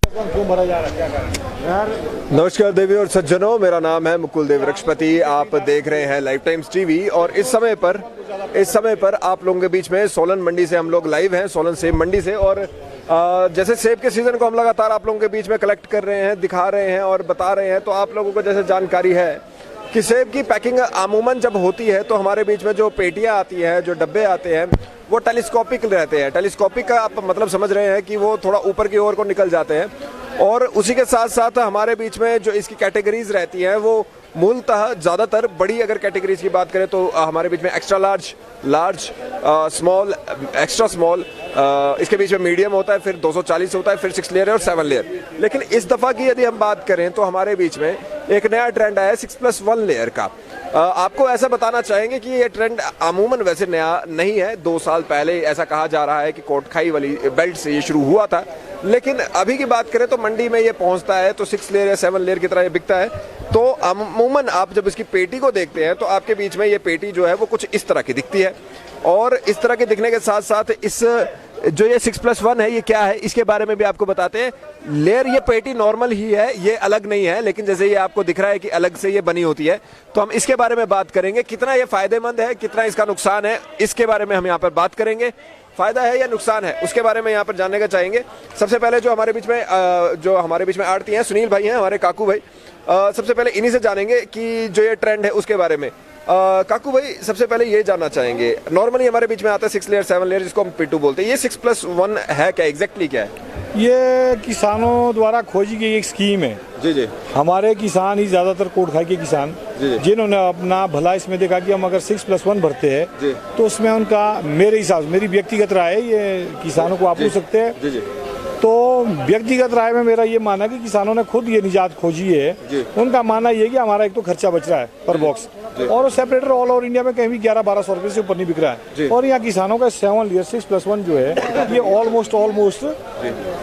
क्यों भरा जा रहा है यार? नमस्कार देवी और सज्जनों, मेरा नाम है मुकुल देव वृक्षपति। आप देख रहे हैं लाइव टाइम्स टीवी और इस समय पर आप लोगों के बीच में सोलन मंडी से हम लोग लाइव हैं, सोलन सेब मंडी से। और जैसे सेब के सीजन को हम लगातार आप लोगों के बीच में कलेक्ट कर रहे हैं, दिखा रहे हैं और बता रहे हैं, तो आप लोगों को जैसे जानकारी है कि सेब की पैकिंग अमूमन जब होती है तो हमारे बीच में जो पेटियां आती हैं, जो डब्बे आते हैं, वो टेलीस्कोपिक रहते हैं। टेलीस्कोपिक का आप मतलब समझ रहे हैं कि वो थोड़ा ऊपर की ओर को निकल जाते हैं। और उसी के साथ साथ हमारे बीच में जो इसकी कैटेगरीज रहती हैं वो मूलतः ज़्यादातर बड़ी, अगर कैटेगरीज की बात करें तो हमारे बीच में extra large, small, extra small, इसके बीच में मीडियम होता है, फिर 240 होता है, फिर 6 लेयर और 7 लेयर। लेकिन इस दफ़ा की यदि हम बात करें तो हमारे बीच में एक नया ट्रेंड आया है 6+1 लेयर का। आपको ऐसा बताना चाहेंगे कि ये ट्रेंड अमूमन वैसे नया नहीं है। 2 साल पहले ऐसा कहा जा रहा है कि कोटखाई वाली बेल्ट से ये शुरू हुआ था, लेकिन अभी की बात करें तो मंडी में ये पहुंचता है तो 6 लेयर या 7 लेयर की तरह ये बिकता है। तो अमूमन आप जब इसकी पेटी को देखते हैं तो आपके बीच में ये पेटी जो है वो कुछ इस तरह की दिखती है। और इस तरह के दिखने के साथ साथ इस जो ये 6+1 है, ये क्या है इसके बारे में भी आपको बताते हैं। लेयर ये पेटी नॉर्मल ही है, ये अलग नहीं है, लेकिन जैसे ये आपको दिख रहा है कि अलग से ये बनी होती है, तो हम इसके बारे में बात करेंगे। कितना ये फायदेमंद है, कितना इसका नुकसान है, इसके बारे में हम यहाँ पर बात करेंगे। फायदा है या नुकसान है, उसके बारे में यहाँ पर जानने का चाहेंगे। सबसे पहले जो हमारे बीच में आड़ती हैं, सुनील भाई हैं, हमारे काकू भाई। सबसे पहले इन्हीं से जानेंगे कि जो ये ट्रेंड है उसके बारे में। काकू भाई, सबसे पहले ये जानना चाहेंगे, नॉर्मली हमारे बीच में आता है 6 लेयर 7 लेयर, जिसको हम पिट्टू बोलते हैं। ये 6+1 है क्या, एग्जैक्टली क्या है? ये किसानों द्वारा खोजी गई एक स्कीम है। जी। हमारे किसान ही ज्यादातर कोटखाई के किसान, जिन्होंने अपना भला इसमें देखा कि हम अगर 6+1 भरते हैं तो उसमें उनका, मेरे हिसाब से, मेरी व्यक्तिगत राय है, ये किसानों को आप पूछ सकते हैं, तो व्यक्तिगत राय में मेरा ये मानना है कि किसानों ने खुद ये निजात खोजी है। उनका मानना ये है कि हमारा एक तो खर्चा बच रहा है पर बॉक्स, और सेपरेटर ऑल ओवर इंडिया में कहीं भी 1100-1200 रुपए से ऊपर नहीं बिक रहा है। और यहाँ किसानों का 7 लेयर 6+1 जो है ये ऑलमोस्ट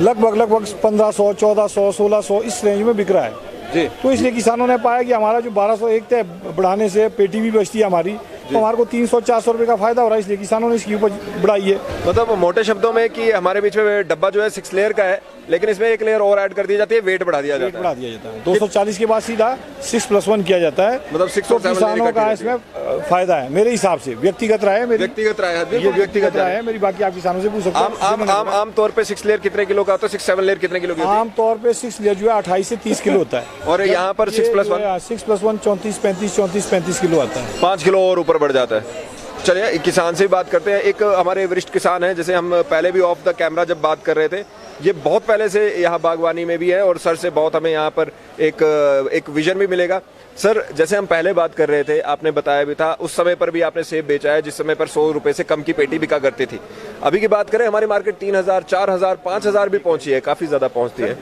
लगभग 1500, 1400, 1600 इस रेंज में बिक रहा है। तो इसलिए किसानों ने पाया कि हमारा जो 1200 एक तय बढ़ाने से पेटी भी बचती है हमारी, तो हमारे को 300-400 रुपए का फायदा हो रहा है, इसलिए किसानों ने इसकी उपज बढ़ाई है। मतलब मोटे शब्दों में कि हमारे बीच में डब्बा जो है 6 लेयर का है, लेकिन इसमें 1 लेयर और ऐड कर दी जाती है, वेट बढ़ा दिया जाता है। 240 के बाद सीधा 6+1 किया जाता है, मतलब 6 तो किसानों का इसमें फायदा है मेरे हिसाब से। व्यक्तिगत राय है मेरी, व्यक्तिगत राय है मेरी, बाकी आप किसानों से पूछ सकते हैं। आम तौर पे 6 लेयर कितने किलो का होता है? 6-7 लेयर कितने किलो की? आम तौर पे 6 लेयर जो है 28 से 30 किलो होता है। और यहाँ पर 6+1 34-35 किलो आता है, 5 किलो और ऊपर बढ़ जाता है। चलिए किसान से भी बात करते हैं। एक हमारे वरिष्ठ किसान हैं, जैसे हम पहले भी ऑफ द कैमरा जब बात कर रहे थे, ये बहुत पहले से यहाँ बागवानी में भी है और सर से बहुत हमें यहाँ पर एक विजन भी मिलेगा। सर, जैसे हम पहले बात कर रहे थे, आपने बताया भी था, उस समय पर भी आपने सेब बेचा है जिस समय पर 100 रुपए से कम की पेटी बिका करती थी। अभी की बात करें, हमारी मार्केट 3000, 4000, 5000 भी पहुंची है, काफी ज्यादा पहुंचती है।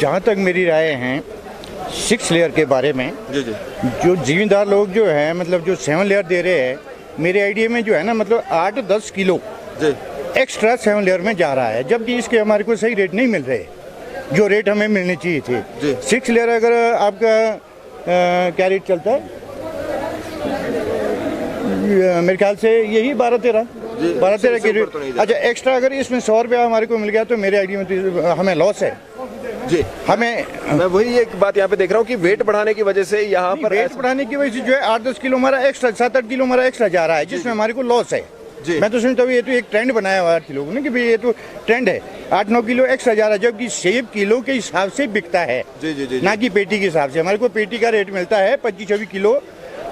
जहाँ तक मेरी राय है 6 लेयर के बारे में, जो जिम्मेदार लोग जो है, मतलब जो 7 लेयर दे रहे हैं, मेरे आइडिया में जो है ना, मतलब 8-10 किलो एक्स्ट्रा 7 लेयर में जा रहा है, जबकि इसके हमारे को सही रेट नहीं मिल रहे, जो रेट हमें मिलने चाहिए थे। 6 लेयर अगर आपका क्या रेट चलता है, मेरे ख्याल से यही 12-13 की रेट। अच्छा, एक्स्ट्रा अगर इसमें 100 रुपया हमारे को मिल गया तो मेरे आइडिया में तो हमें लॉस है जी। मैं वही एक बात यहाँ पे देख रहा हूँ कि वेट बढ़ाने की वजह से, यहाँ पर वेट बढ़ाने की वजह से जो है 8-10 किलो हमारा एक्स्ट्रा, 7-8 किलो हमारा एक्स्ट्रा जा रहा है, जिसमें हमारे को लॉस है। मैं तो समझता हूँ ये तो एक ट्रेंड बनाया हुआ है लोगों ने कि भाई ये तो ट्रेंड है, 8-9 किलो एक्स्ट्रा जा रहा है, जबकि सेब किलो के हिसाब से बिकता है, ना कि पेटी के हिसाब से। हमारे को पेटी का रेट मिलता है 25-26 किलो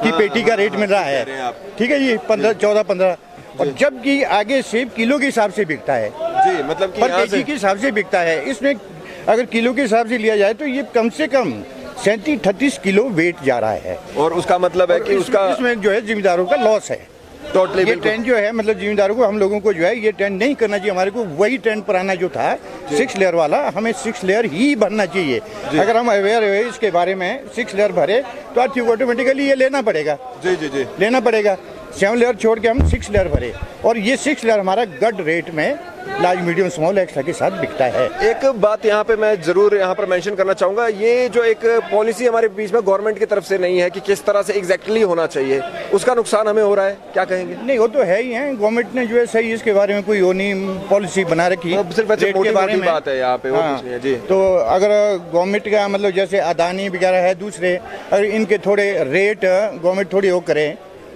की पेटी का रेट मिल रहा है, ठीक है जी, 14-15, और जबकि आगे सेब किलो के हिसाब से बिकता है जी, मतलब पर केजी के हिसाब से बिकता है। इसमें अगर किलो के हिसाब से लिया जाए तो ये कम से कम 37-38 किलो वेट जा रहा है, और उसका मतलब है कि इसमें जो है जिम्मेदारों का लॉस है टोटली। ये ट्रेंड जो है, मतलब जिम्मेदारों को, हम लोगों को जो है ये ट्रेंड नहीं करना चाहिए। हमारे को वही ट्रेंड पुराना जो था 6 लेयर वाला, हमें 6 लेयर ही भरना चाहिए। अगर हम अवेयर हुए इसके बारे में, 6 लेयर भरे तो ऑटोमेटिकली ये लेना पड़ेगा, लेना पड़ेगा। 7 लेयर छोड़ के हम 6 लेयर भरे, और ये 6 लेयर हमारा गड रेट में लार्ज मीडियम स्मॉल एक्स्ट्रा के साथ बिकता है। एक बात यहाँ पे मैं जरूर यहाँ पर मेंशन करना चाहूंगा, ये जो एक पॉलिसी हमारे बीच में गवर्नमेंट की तरफ से नहीं है कि किस तरह से एग्जैक्टली होना चाहिए, उसका नुकसान हमें हो रहा है, क्या कहेंगे? नहीं, वो तो है ही है, गवर्नमेंट ने जो है सही इसके बारे में कोई वो नहीं पॉलिसी बना रखी, सिर्फ रेट के बारे में बात है यहाँ पे, वो कुछ नहीं है जी। तो अगर गवर्नमेंट का मतलब जैसे अदानी वगैरह है दूसरे, अगर इनके थोड़े रेट गवर्नमेंट थोड़ी वो करे,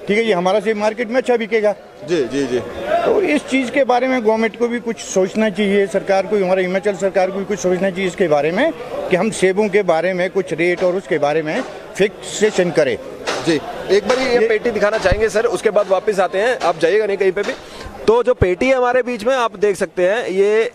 ठीक है जी, हमारा से मार्केट में अच्छा बिकेगा। जी जी जी। तो इस चीज़ के बारे में गवर्नमेंट को भी कुछ सोचना चाहिए, सरकार को, हमारे हिमाचल सरकार को भी कुछ सोचना चाहिए इसके बारे में कि हम सेबों के बारे में कुछ रेट और उसके बारे में फिक्सेशन करें। जी, एक बार ये पेटी दिखाना चाहेंगे सर, उसके बाद वापस आते हैं, आप जाइएगा नहीं कहीं पे भी। तो जो पेटी है हमारे बीच में, आप देख सकते हैं ये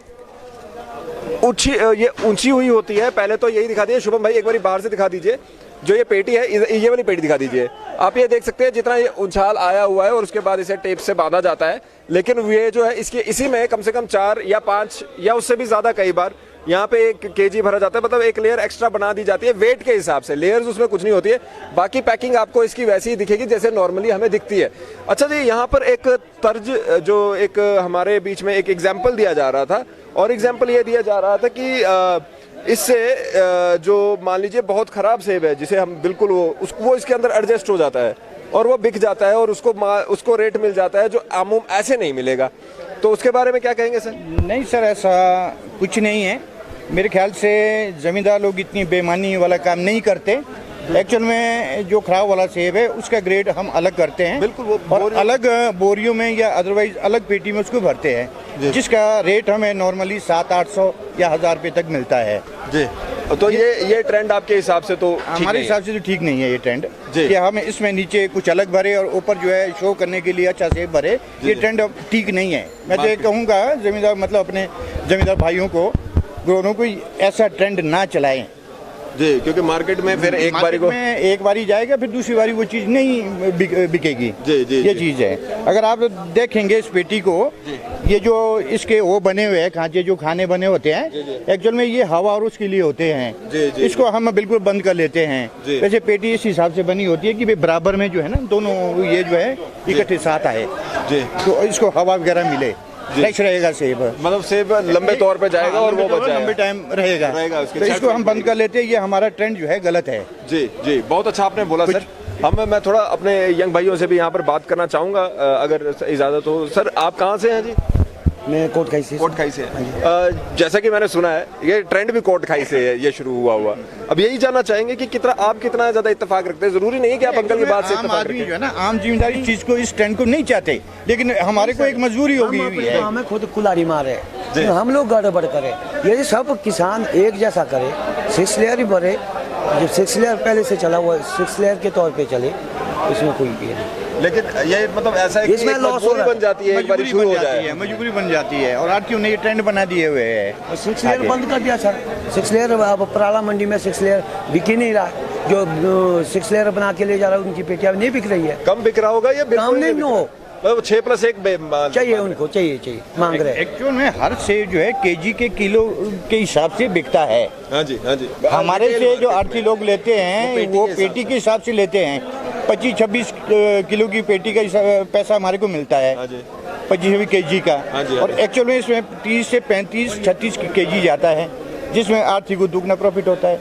ऊंची हुई होती है। पहले तो यही दिखा दीजिए शुभम भाई, एक बार बाहर से दिखा दीजिए जो ये पेटी है, ये वाली पेटी दिखा दीजिए। आप ये देख सकते हैं जितना ये उछाल आया हुआ है और उसके बाद इसे टेप से बांधा जाता है, लेकिन ये जो है इसके इसी में कम से कम 4 या 5 या उससे भी ज्यादा कई बार यहाँ पे 1 kg भरा जाता है, मतलब 1 लेयर एक्स्ट्रा बना दी जाती है वेट के हिसाब से। लेयर्स उसमें कुछ नहीं होती है, बाकी पैकिंग आपको इसकी वैसी ही दिखेगी जैसे नॉर्मली हमें दिखती है। अच्छा जी, यहाँ पर एक तर्ज जो एक हमारे बीच में एक एग्जाम्पल दिया जा रहा था, और एग्जाम्पल ये दिया जा रहा था कि इससे जो मान लीजिए बहुत खराब सेब है जिसे हम बिल्कुल वो इसके अंदर एडजस्ट हो जाता है और वो बिक जाता है और उसको रेट मिल जाता है जो आमूम ऐसे नहीं मिलेगा, तो उसके बारे में क्या कहेंगे सर? नहीं सर, ऐसा कुछ नहीं है, मेरे ख्याल से ज़मींदार लोग इतनी बेईमानी वाला काम नहीं करते। एक्चुअल में जो खराब वाला सेब है उसका ग्रेड हम अलग करते हैं, बिल्कुल, वो और अलग बोरियों में या अदरवाइज अलग पेटी में उसको भरते हैं, जिसका रेट हमें नॉर्मली 700-800 या 1000 रुपये तक मिलता है जी। तो ये ट्रेंड आपके हिसाब से तो हमारे हिसाब से तो ठीक नहीं है ये ट्रेंड कि हम इसमें नीचे कुछ अलग भरे और ऊपर जो है शो करने के लिए अच्छा सेब भरे, ये ट्रेंड ठीक नहीं है। मैं तो ये कहूँगा जमींदार मतलब अपने जमींदार भाइयों को, ग्रोनों को ऐसा ट्रेंड ना चलाएं जी, क्योंकि मार्केट में फिर एक बारी जाएगा, फिर दूसरी बारी वो चीज़ नहीं बिकेगी जी, जी, ये चीज़ है। अगर आप देखेंगे इस पेटी को, ये जो इसके वो बने हुए हैं खांचे जो खाने बने होते हैं, एक्चुअल में ये हवा और उसके लिए होते हैं, इसको हम बिल्कुल बंद कर लेते हैं। वैसे पेटी इस हिसाब से बनी होती है कि भाई बराबर में जो है ना दोनों ये जो है इकट्ठे साथ आए, तो इसको हवा वगैरह मिले, फ्रेश रहेगा सेब, मतलब सेब लंबे तौर पे जाएगा और वो बच जाएगा, लंबे टाइम रहेगा तो इसको हम बंद कर लेते हैं। ये हमारा ट्रेंड जो है गलत है। जी जी, बहुत अच्छा आपने बोला सर। मैं थोड़ा अपने यंग भाइयों से भी यहाँ पर बात करना चाहूँगा अगर इजाज़त हो। सर आप कहाँ से हैं जी? मैं कोटखाई से। कोटखाई से जैसा कि मैंने सुना है ये ट्रेंड भी कोटखाई से है, ये शुरू हुआ। अब यही जानना चाहेंगे कि आप कितना ज्यादा इत्तेफाक रखते हैं? जरूरी नहीं है कि आप अंकल की बात से इत्तेफाक रखें। जो है ना आम जिम्मेदारी चीज को, इस ट्रेंड को नहीं चाहते, लेकिन हमारे को एक मजबूरी होगी है। हमें खुद कुल्हाड़ी मारे, तो हम लोग गड़बड़ करें, यदि सब किसान एक जैसा करे, 6 लेयर ही भरे, जो 6 लेयर पहले से चला हुआ 6 लेयर के तौर पे चले, इसमें कोई ये नहीं। लेकिन ये मतलब ऐसा है कि इसमें लॉस बन जाती है, एक बार शुरू हो जाए, मजबूरी बन जाती है। और आज क्यों नहीं, ये ट्रेंड बना दिए हुए है, 6 लेयर बंद कर दिया सर। 6 लेयर अब पराला मंडी में 6 लेयर बिक ही नहीं रहा, जो 6 लेयर बना के ले जा रहा है उनकी पेटियां नहीं बिक रही है। कम बिक रहा होगा या कम नहीं हो, 6+1 चाहिए उनको, चाहिए मांग रहे। एक्चुअल में हर सेब जो है केजी के किलो के हिसाब से बिकता है। हाँ जी, हाँ जी। हमारे से जो आढ़ती लोग लेते हैं वो पेटी के हिसाब से लेते हैं, 25-26 किलो की पेटी का पैसा हमारे को मिलता है, 25 केजी का। और एक्चुअल में इसमें 30 से 35-36 केजी जाता है, जिसमें आर्थिक को दुगना प्रॉफिट होता है।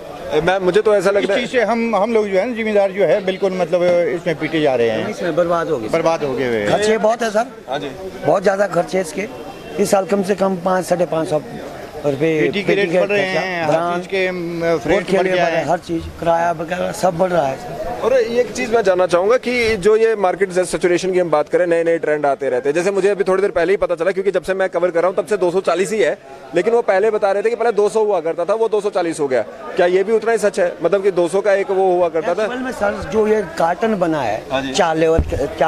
मुझे तो ऐसा लगता है इस चीज़ से हम लोग जो है जिम्मेदार जो है बिल्कुल मतलब इसमें पीटे जा रहे हैं, इसमें बर्बाद हो गए। खर्चे बहुत है सर, बहुत ज्यादा खर्चे इसके। इस साल कम से कम 500-550 रुपये पेटी के रेट बढ़ रहे हैं, हर चीज के फ्रेट बढ़ गया है, हर चीज किराया वगैरह सब बढ़ रहा है। और एक चीज मैं जानना चाहूंगा कि जो ये मार्केट सैचुरेशन की हम बात करें, नए नए ट्रेंड आते रहते हैं। जैसे मुझे अभी थोड़ी देर पहले ही पता चला, क्योंकि जब से मैं कवर कर रहा हूँ तब से 240 ही है, लेकिन वो पहले बता रहे थे कि पहले 200 हुआ करता था, वो 240 हो गया। क्या ये भी उतना ही सच है? मतलब कि 200 का एक वो हुआ करता था। में सर जो ये कार्टन बना है 4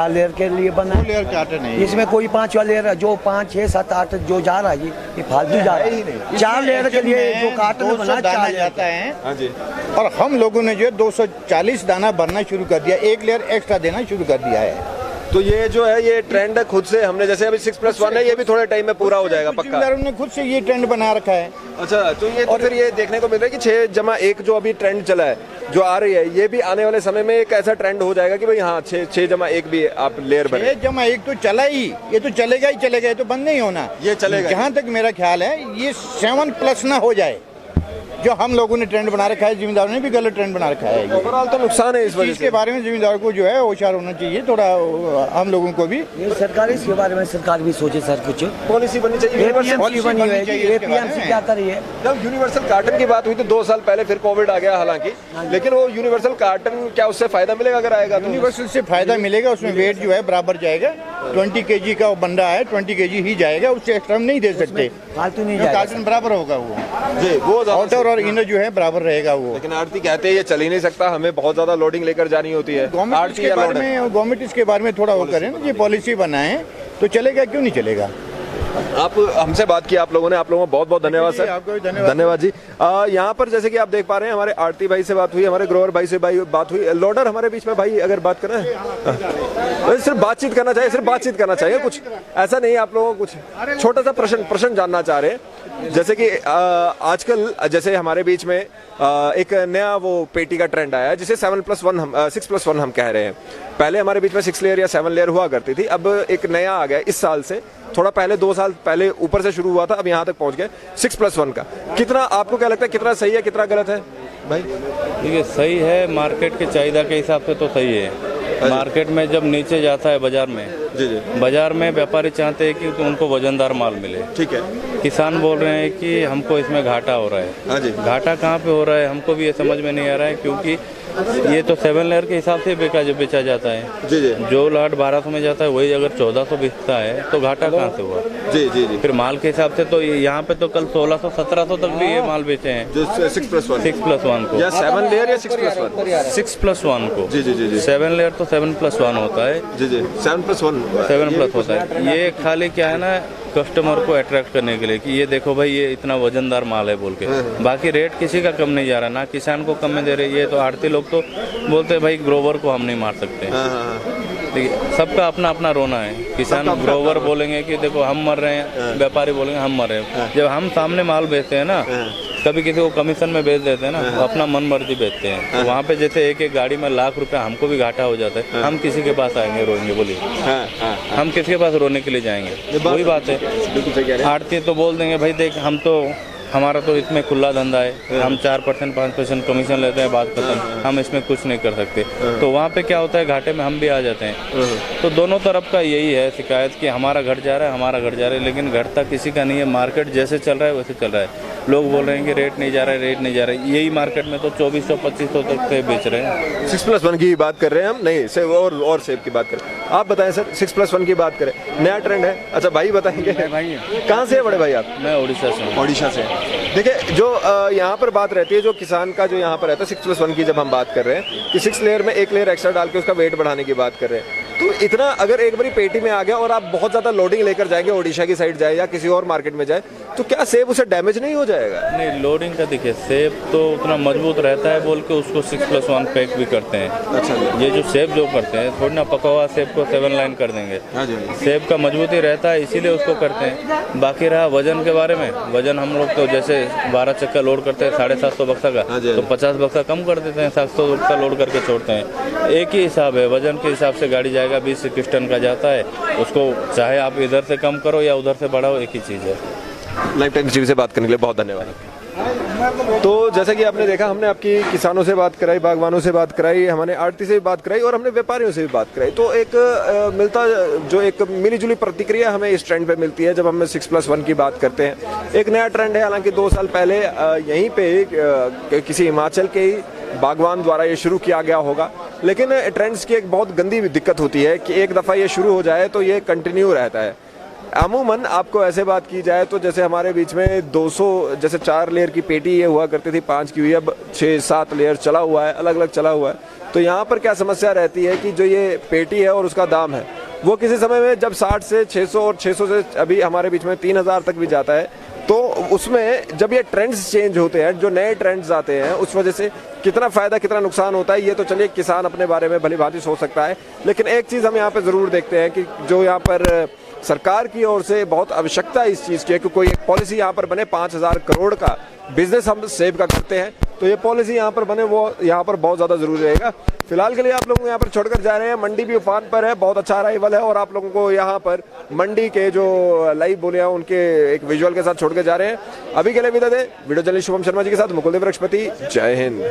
लेयर के लिए बना है, लेयर कार्टन है, इसमें कोई 5 वाला लेयर जो 5, 6, 7, 8 जो जा रहा है ये फालतू जा रहा है। 4 लेयर के लिए जो कार्टन बना दाना जाता है, और हम लोगों ने जो 240 दाना भरना शुरू कर दिया, 1 लेयर एक्स्ट्रा देना शुरू कर दिया है। तो ये जो है ये ट्रेंड खुद से हमने जैसे अभी 6+1 है, ये भी थोड़े टाइम में पूरा हो जाएगा पक्का। जिम्मेदारों ने खुद से ये ट्रेंड बना रखा है। अच्छा, तो ये तो फिर ये देखने को मिल रहा है कि 6+1 जो अभी ट्रेंड चला है, जो आ रही है, ये भी आने वाले समय में एक ऐसा ट्रेंड हो जाएगा कि भाई हाँ 6+1 भी आप लेयर बने। 6+1 तो चला ही, ये तो चलेगा ही चलेगा, ये तो बंद नहीं होना। ये चलेगा। जहाँ तक मेरा ख्याल है ये 7+ ना हो जाए, जो हम लोगों ने ट्रेंड बना रखा है, जिम्मेदारों ने भी गलत ट्रेंड बना रखा है। ओवरऑल तो नुकसान है इस वजह इसके बारे में जिम्मेदार को जो है होशियार होना चाहिए थोड़ा, हम लोगों को भी। ये सरकार इसके बारे में सरकार भी सोचे सर, कुछ पॉलिसी बननी चाहिए। एपीएमसी बनी है, एपीएमसी क्या कर रही है? जब यूनिवर्सल कार्टन की बात हुई तो 2 साल पहले, फिर कोविड आ गया हालांकि, लेकिन वो यूनिवर्सल कार्टन क्या उससे फायदा मिलेगा अगर आएगा तो? यूनिवर्सल से फायदा मिलेगा, उसमें वेट जो है बराबर जाएगा। 20 kg का बन रहा है, 20 kg ही जाएगा, उससे एक्स्ट्रा हम नहीं दे सकते। फालतू नहीं जाएगा, कार्टन बराबर होगा वो जी, वो आउटर और इनर जो है बराबर रहेगा वो। लेकिन आरती कहते हैं ये चल ही नहीं सकता, हमें बहुत ज्यादा लोडिंग लेकर जानी होती है। गवर्नमेंट इसके बारे में थोड़ा वो करें ना, ये पॉलिसी बनाए तो चलेगा, क्यों नहीं चलेगा। आप हमसे बात की आप लोगों ने, आप लोगों को बहुत बहुत धन्यवाद सर। आपको भी धन्यवाद। धन्यवाद जी। यहाँ पर जैसे कि आप देख पा रहे हैं हमारे आरती भाई से बात हुई, हमारे ग्रोवर भाई से बात हुई। लोडर हमारे बीच में भाई, अगर बात करें सिर्फ बातचीत करना चाहिए, सिर्फ बातचीत करना चाहिए, कुछ ऐसा नहीं। आप लोगों को कुछ छोटा सा प्रश्न जानना चाह रहे हैं, जैसे कि आजकल जैसे हमारे बीच में एक नया वो पेटी का ट्रेंड आया है जिसे 6+1 हम कह रहे हैं। पहले हमारे बीच में 6 लेयर या 7 लेयर हुआ करती थी, अब एक नया आ गया इस साल से, थोड़ा पहले 2 साल पहले ऊपर से शुरू हुआ था, अब यहाँ तक पहुँच गए 6+1 का। कितना आपको क्या लगता है, कितना सही है कितना गलत है भाई? देखिए सही है, मार्केट के चाहिए के हिसाब से तो सही है। मार्केट में जब नीचे जाता है बाजार में, जी बाजार में व्यापारी चाहते हैं कि तो उनको वजनदार माल मिले। ठीक है। किसान बोल रहे हैं कि हमको इसमें घाटा हो रहा है। हाँ जी। घाटा कहाँ पे हो रहा है हमको भी ये समझ में नहीं आ रहा है, क्योंकि ये तो 7 लेयर के हिसाब से बेचा जाता है। जी। जो लाट 1200 में जाता है वही अगर 1400 बिकता है तो घाटा कहाँ से हुआ? जी। फिर माल के हिसाब से तो यहाँ पे तो कल 1600-1700 तक भी ये माल बेचे हैं, जो 6+1 को या 7 लेयर या 6+1? 6+1 को। जी। 7 लेयर तो 7+1 होता है। जी 7+ होता है। ये खाली क्या है ना, कस्टमर को अट्रैक्ट करने के लिए कि ये देखो भाई ये इतना वजनदार माल है बोल के। बाकी रेट किसी का कम नहीं जा रहा, ना किसान को कम में दे रहे। ये तो आड़ती लोग तो बोलते हैं भाई ग्रोवर को हम नहीं मार सकते। देखिए सबका अपना अपना रोना है। किसान ग्रोवर बोलेंगे कि देखो हम मर रहे हैं, व्यापारी बोलेंगे हम मर रहे हैं। जब हम सामने माल बेचते हैं ना, कभी किसी को कमीशन में बेच देते हैं ना, तो अपना मन मर्जी बेचते हैं। तो वहाँ पे जैसे एक गाड़ी में लाख रुपया हमको भी घाटा हो जाता है, हम किसी के पास आएंगे रोएंगे? बोलिए हम किसके पास रोने के लिए जाएंगे? वही बात है। आड़ती तो बोल देंगे भाई देख हम तो, हमारा तो इसमें खुला धंधा है, हम 4% 5% कमीशन लेते हैं, बात खत्म, हम इसमें कुछ नहीं कर सकते। तो वहाँ पे क्या होता है, घाटे में हम भी आ जाते हैं। तो दोनों तरफ का यही है शिकायत कि हमारा घट जा रहा है, लेकिन घटता किसी का नहीं है। मार्केट जैसे चल रहा है वैसे चल रहा है। लोग बोल रहे हैं कि रेट नहीं जा रहा है, यही मार्केट में तो 2400-2500 तक से बेच रहे हैं। 6+1 की बात कर रहे हैं हम, नहीं सेब और सेब की बात कर रहे हैं। आप बताएं सर, 6+1 की बात करें, नया ट्रेंड है। अच्छा भाई बताएंगे, कहाँ से है बड़े भाई आप? मैं उड़ीसा से। देखिए जो यहाँ पर बात रहती है, जो किसान का जो यहाँ पर रहता है 6+1 की जब हम बात कर रहे हैं कि 6 लेयर में 1 लेयर एक्स्ट्रा डाल के उसका वेट बढ़ाने की बात कर रहे हैं, तो इतना अगर एक बारी पेटी में आ गया और आप बहुत ज्यादा लोडिंग लेकर जाएंगे, ओडिशा की साइड जाए या किसी और मार्केट में जाए, तो क्या सेब उसे डैमेज नहीं हो जाएगा? नहीं, लोडिंग का देखिए सेब तो उतना मजबूत रहता है बोल के उसको 6+1 पैक भी करते हैं। अच्छा ये जो सेब जो करते हैं, थोड़ी ना पका हुआ सेब को 7 लाइन कर देंगे। सेब का मजबूती रहता है इसीलिए उसको करते हैं। बाकी रहा वजन के बारे में, वजन हम लोग तो जैसे 12 चक्का लोड करते हैं 750 बक्सा का, तो 50 बक्सा कम कर देते हैं, 700 बक्सा लोड करके छोड़ते हैं। एक ही हिसाब है, वजन के हिसाब से गाड़ी जाएगा। 20-21 टन का जाता है, उसको चाहे आप इधर से कम करो या उधर से बढ़ाओ, एक ही चीज़ है। लाइफ टाइम टीवी से बात करने के लिए बहुत धन्यवाद। तो जैसा कि आपने देखा, हमने आपकी किसानों से बात कराई, बागवानों से बात कराई, हमने आड़ती से भी बात कराई और हमने व्यापारियों से भी बात कराई। तो एक एक मिलीजुली प्रतिक्रिया हमें इस ट्रेंड पे मिलती है जब हम 6+1 की बात करते हैं। एक नया ट्रेंड है, हालांकि 2 साल पहले यहीं पे किसी हिमाचल के ही बागवान द्वारा ये शुरू किया गया होगा, लेकिन ट्रेंड्स की एक बहुत गंदी दिक्कत होती है कि एक दफ़ा ये शुरू हो जाए तो ये कंटिन्यू रहता है। अमूमन आपको ऐसे बात की जाए तो जैसे हमारे बीच में 200 जैसे 4 लेयर की पेटी ये हुआ करती थी, 5 की हुई, अब 6-7 लेयर चला हुआ है, अलग अलग चला हुआ है। तो यहाँ पर क्या समस्या रहती है कि जो ये पेटी है और उसका दाम है वो किसी समय में जब 60 से 600 और 600 से अभी हमारे बीच में 3000 तक भी जाता है, तो उसमें जब ये ट्रेंड्स चेंज होते हैं, जो नए ट्रेंड्स आते हैं, उस वजह से कितना फायदा कितना नुकसान होता है ये तो चलिए किसान अपने बारे में भली भांति सोच सकता है। लेकिन एक चीज़ हम यहाँ पे ज़रूर देखते हैं कि जो यहाँ पर सरकार की ओर से बहुत आवश्यकता है इस चीज़ की है कि कोई एक पॉलिसी यहाँ पर बने। 5,000 करोड़ का बिजनेस हम सेब का करते हैं, तो ये पॉलिसी यहाँ पर बने, वो यहाँ पर बहुत ज़्यादा ज़रूरी रहेगा। फिलहाल के लिए आप लोगों को यहाँ पर छोड़कर जा रहे हैं। मंडी भी उफान पर है, बहुत अच्छा अराइवल है और आप लोगों को यहाँ पर मंडी के जो लाइव बोले हैं उनके एक विजुअल के साथ छोड़ कर जा रहे हैं। अभी के लिए विदा दें। वीडियो जर्नलिस्ट शुभम शर्मा जी के साथ मुकुल देव वृक्षपति। जय हिंद।